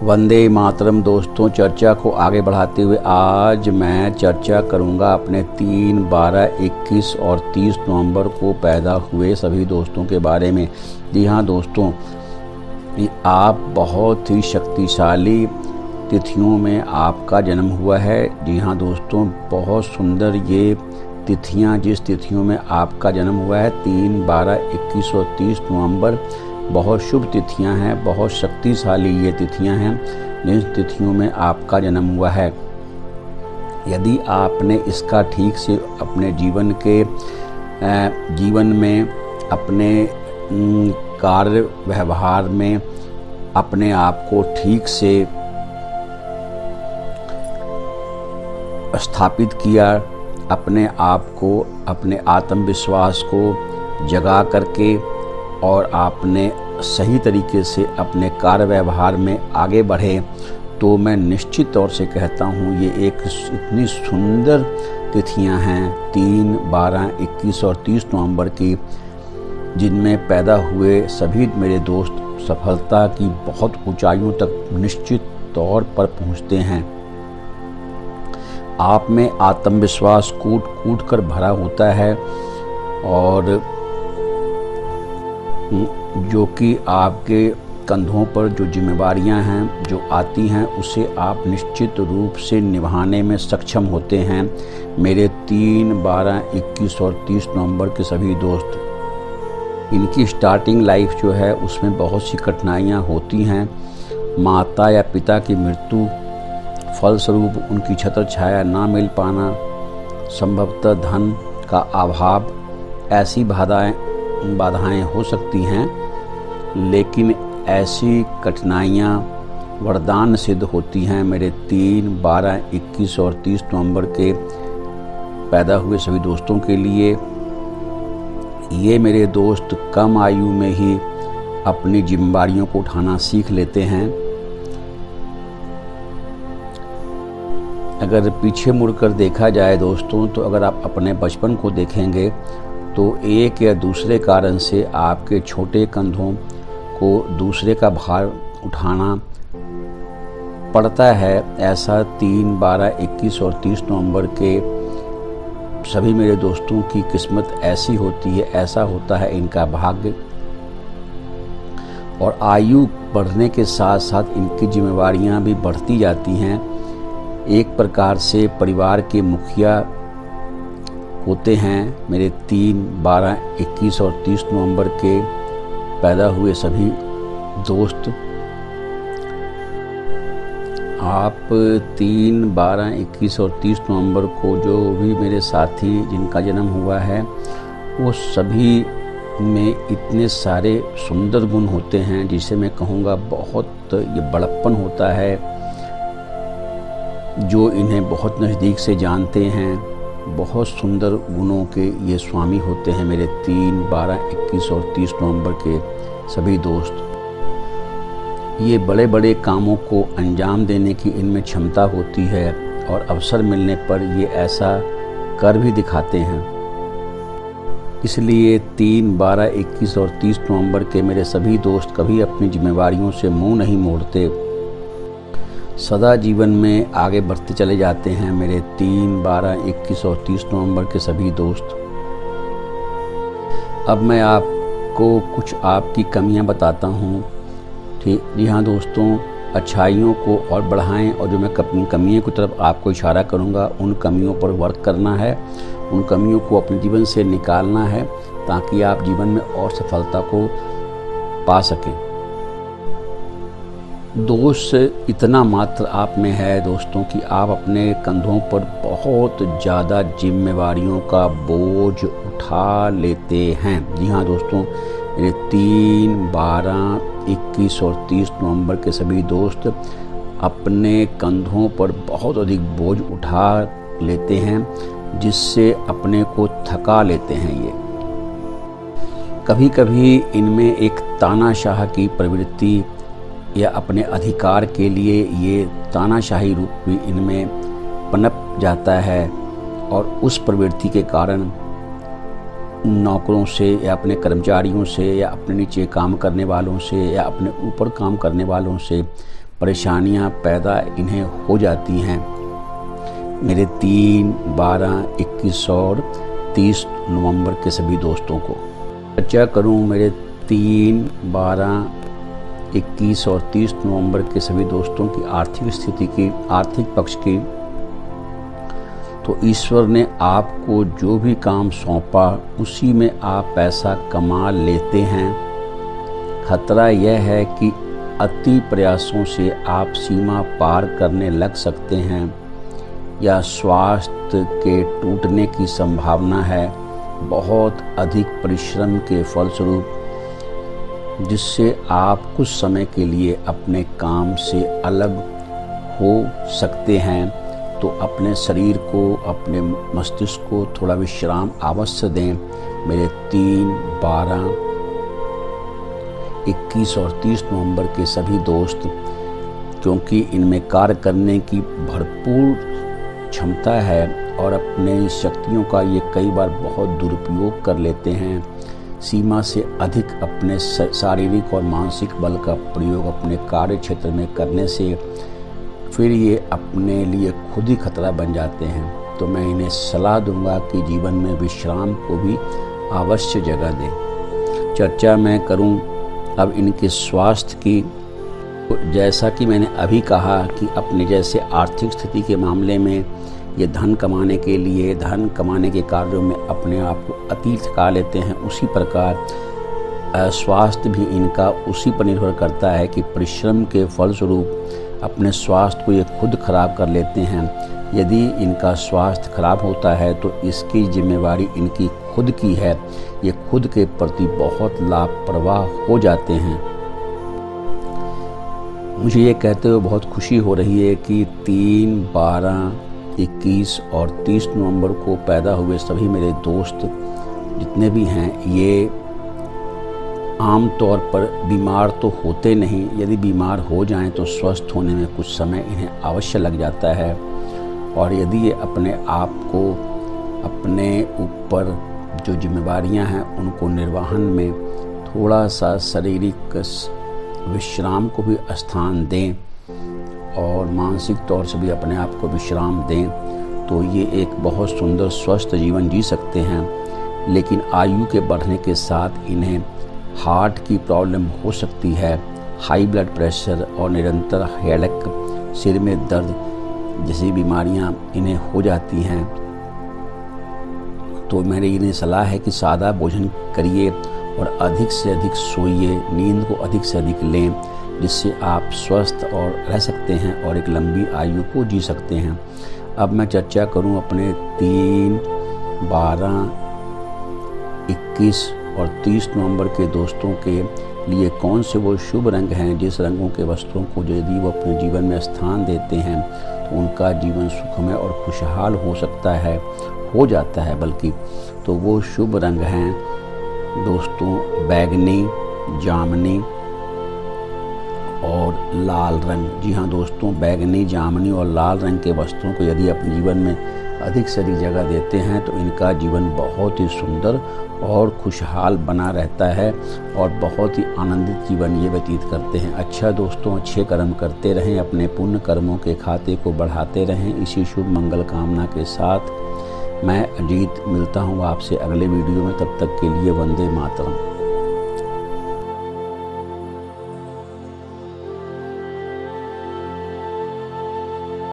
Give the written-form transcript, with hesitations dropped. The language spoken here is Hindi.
वंदे मातरम। दोस्तों, चर्चा को आगे बढ़ाते हुए आज मैं चर्चा करूंगा अपने 3, 12, 21 और 30 नवंबर को पैदा हुए सभी दोस्तों के बारे में। जी हाँ दोस्तों, आप बहुत ही शक्तिशाली तिथियों में आपका जन्म हुआ है। जी हाँ दोस्तों, बहुत सुंदर ये तिथियाँ, जिस तिथियों में आपका जन्म हुआ है 3, 12, 21 और 30 नवंबर बहुत शुभ तिथियां हैं, बहुत शक्तिशाली ये तिथियां हैं जिन तिथियों में आपका जन्म हुआ है। यदि आपने इसका ठीक से अपने जीवन में, अपने कार्य व्यवहार में अपने आप को ठीक से स्थापित किया, अपने आप को, अपने आत्मविश्वास को जगा करके और आपने सही तरीके से अपने कार्य व्यवहार में आगे बढ़े, तो मैं निश्चित तौर से कहता हूँ ये एक इतनी सुंदर तिथियां हैं 3, 12, 21 और 30 नवंबर की, जिनमें पैदा हुए सभी मेरे दोस्त सफलता की बहुत ऊंचाइयों तक निश्चित तौर पर पहुँचते हैं। आप में आत्मविश्वास कूट कूट कर भरा होता है और जो कि आपके कंधों पर जो जिम्मेवारियां हैं जो आती हैं उसे आप निश्चित रूप से निभाने में सक्षम होते हैं। मेरे 3, 12, 21 और 30 नवंबर के सभी दोस्त, इनकी स्टार्टिंग लाइफ जो है उसमें बहुत सी कठिनाइयां होती हैं। माता या पिता की मृत्यु, फलस्वरूप उनकी छत्र छाया ना मिल पाना, संभवतः धन का अभाव, ऐसी बाधाएं हो सकती हैं, लेकिन ऐसी कठिनाइयां वरदान सिद्ध होती हैं। मेरे 3, 12, 21 और 30 नवंबर के पैदा हुए सभी दोस्तों के लिए ये मेरे दोस्त कम आयु में ही अपनी जिम्मेदारियों को उठाना सीख लेते हैं। अगर पीछे मुड़कर देखा जाए दोस्तों, तो अगर आप अपने बचपन को देखेंगे तो एक या दूसरे कारण से आपके छोटे कंधों को दूसरे का भार उठाना पड़ता है। ऐसा 3, 12, 21 और 30 नवंबर के सभी मेरे दोस्तों की किस्मत ऐसी होती है, ऐसा होता है इनका भाग्य। और आयु बढ़ने के साथ साथ इनकी जिम्मेवारियां भी बढ़ती जाती हैं। एक प्रकार से परिवार के मुखिया होते हैं मेरे 3, 12, 21 और 30 नवंबर के पैदा हुए सभी दोस्त। आप 3, 12, 21 और 30 नवंबर को जो भी मेरे साथी जिनका जन्म हुआ है, वो सभी में इतने सारे सुंदर गुण होते हैं जिसे मैं कहूँगा बहुत ये बड़प्पन होता है, जो इन्हें बहुत नज़दीक से जानते हैं। बहुत सुंदर गुणों के ये स्वामी होते हैं मेरे 3, 12, 21 और 30 नवंबर के सभी दोस्त। ये बड़े बड़े कामों को अंजाम देने की इनमें क्षमता होती है और अवसर मिलने पर ये ऐसा कर भी दिखाते हैं। इसलिए 3, 12, 21 और 30 नवंबर के मेरे सभी दोस्त कभी अपनी जिम्मेवारियों से मुंह नहीं मोड़ते, सदा जीवन में आगे बढ़ते चले जाते हैं। मेरे 3, 12, 21 और 30 नवंबर के सभी दोस्त। अब मैं आपको कुछ आपकी कमियां बताता हूं। ठीक, जी हाँ दोस्तों, अच्छाइयों को और बढ़ाएं, और जो मैं कमियों की तरफ आपको इशारा करूंगा उन कमियों पर वर्क करना है, उन कमियों को अपने जीवन से निकालना है ताकि आप जीवन में और सफलता को पा सकें। दोष इतना मात्र आप में है दोस्तों कि आप अपने कंधों पर बहुत ज़्यादा जिम्मेवारियों का बोझ उठा लेते हैं। जी हाँ दोस्तों, मेरे 3, 12, 21 और 30 नवंबर के सभी दोस्त अपने कंधों पर बहुत अधिक बोझ उठा लेते हैं, जिससे अपने को थका लेते हैं। ये कभी कभी इनमें एक तानाशाह की प्रवृत्ति या अपने अधिकार के लिए ये तानाशाही रूप भी इनमें पनप जाता है, और उस प्रवृत्ति के कारण नौकरों से या अपने कर्मचारियों से या अपने नीचे काम करने वालों से या अपने ऊपर काम करने वालों से परेशानियां पैदा इन्हें हो जाती हैं। मेरे 3, 12, 21 और 30 नवंबर के सभी दोस्तों को चर्चा करूं मेरे 3, 12, 21 और 30 नवंबर के सभी दोस्तों की आर्थिक स्थिति की, आर्थिक पक्ष की, तो ईश्वर ने आपको जो भी काम सौंपा उसी में आप पैसा कमा लेते हैं। खतरा यह है कि अति प्रयासों से आप सीमा पार करने लग सकते हैं या स्वास्थ्य के टूटने की संभावना है बहुत अधिक परिश्रम के फलस्वरूप, जिससे आप कुछ समय के लिए अपने काम से अलग हो सकते हैं। तो अपने शरीर को, अपने मस्तिष्क को थोड़ा विश्राम अवश्य दें। मेरे 3, 12, 21 और 30 नवंबर के सभी दोस्त, क्योंकि इनमें कार्य करने की भरपूर क्षमता है और अपने शक्तियों का ये कई बार बहुत दुरुपयोग कर लेते हैं। सीमा से अधिक अपने शारीरिक और मानसिक बल का प्रयोग अपने कार्य क्षेत्र में करने से फिर ये अपने लिए खुद ही खतरा बन जाते हैं। तो मैं इन्हें सलाह दूंगा कि जीवन में विश्राम को भी अवश्य जगह दें। चर्चा मैं करूं अब इनके स्वास्थ्य की। जैसा कि मैंने अभी कहा कि अपने जैसे आर्थिक स्थिति के मामले में ये धन कमाने के लिए, धन कमाने के कार्यों में अपने आप को अति थका लेते हैं, उसी प्रकार स्वास्थ्य भी इनका उसी पर निर्भर करता है कि परिश्रम के फलस्वरूप अपने स्वास्थ्य को ये खुद खराब कर लेते हैं। यदि इनका स्वास्थ्य खराब होता है तो इसकी जिम्मेवारी इनकी खुद की है। ये खुद के प्रति बहुत लापरवाह हो जाते हैं। मुझे ये कहते हुए बहुत खुशी हो रही है कि 3, 12, 21 और 30 नवंबर को पैदा हुए सभी मेरे दोस्त जितने भी हैं, ये आम तौर पर बीमार तो होते नहीं। यदि बीमार हो जाएं तो स्वस्थ होने में कुछ समय इन्हें अवश्य लग जाता है। और यदि ये अपने आप को, अपने ऊपर जो जिम्मेवारियां हैं उनको निर्वहन में थोड़ा सा शारीरिक विश्राम को भी स्थान दें और मानसिक तौर से भी अपने आप को विश्राम दें, तो ये एक बहुत सुंदर स्वस्थ जीवन जी सकते हैं। लेकिन आयु के बढ़ने के साथ इन्हें हार्ट की प्रॉब्लम हो सकती है, हाई ब्लड प्रेशर और निरंतर हेडेक, सिर में दर्द जैसी बीमारियां इन्हें हो जाती हैं। तो मेरी इन्हें सलाह है कि सादा भोजन करिए और अधिक से अधिक सोइए, नींद को अधिक से अधिक लें, जिससे आप स्वस्थ और रह सकते हैं और एक लंबी आयु को जी सकते हैं। अब मैं चर्चा करूं अपने 3, 12, 21 और 30 नवंबर के दोस्तों के लिए कौन से वो शुभ रंग हैं जिस रंगों के वस्त्रों को यदि वो अपने जीवन में स्थान देते हैं तो उनका जीवन सुखमय और खुशहाल हो सकता है, हो जाता है बल्कि। तो वो शुभ रंग हैं दोस्तों बैगनी, जामुनी और लाल रंग। जी हाँ दोस्तों, बैगनी, जामुनी और लाल रंग के वस्त्रों को यदि अपने जीवन में अधिक से अधिक जगह देते हैं तो इनका जीवन बहुत ही सुंदर और खुशहाल बना रहता है और बहुत ही आनंदित जीवन ये व्यतीत करते हैं। अच्छा दोस्तों, अच्छे कर्म करते रहें, अपने पुण्य कर्मों के खाते को बढ़ाते रहें। इसी शुभ मंगल कामना के साथ मैं अजीत मिलता हूँ आपसे अगले वीडियो में। तब तक के लिए वंदे मातरम।